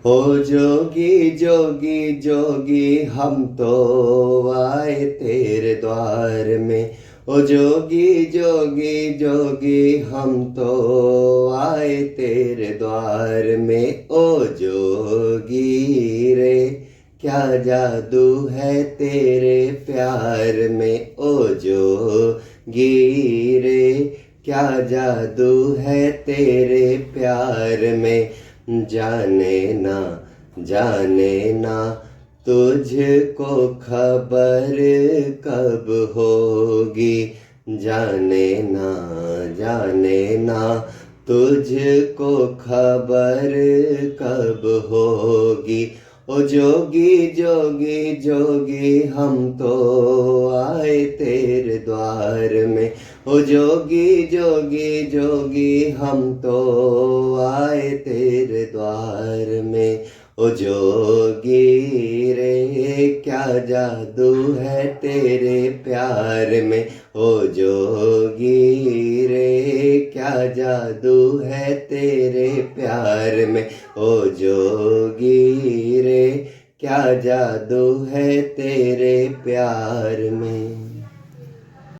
ओ जोगी जोगी जोगी हम तो आए तेरे द्वार में। ओ जोगी जोगी जोगी हम तो आए तेरे द्वार में। ओ जोगी रे क्या जादू है तेरे प्यार में। ओ जोगी रे क्या जादू है तेरे प्यार में। जाने ना तुझको खबर कब होगी। जाने ना तुझको खबर कब होगी। ओ जोगी जोगी जोगी हम तो आए तेरे द्वार में। ओ जोगी जोगी जोगी हम तो आए तेरे द्वार में। ओ जोगी रे क्या जादू है तेरे प्यार में। ओ जोगी रे क्या जादू है तेरे प्यार में। ओ जोगी रे क्या जादू है तेरे प्यार में।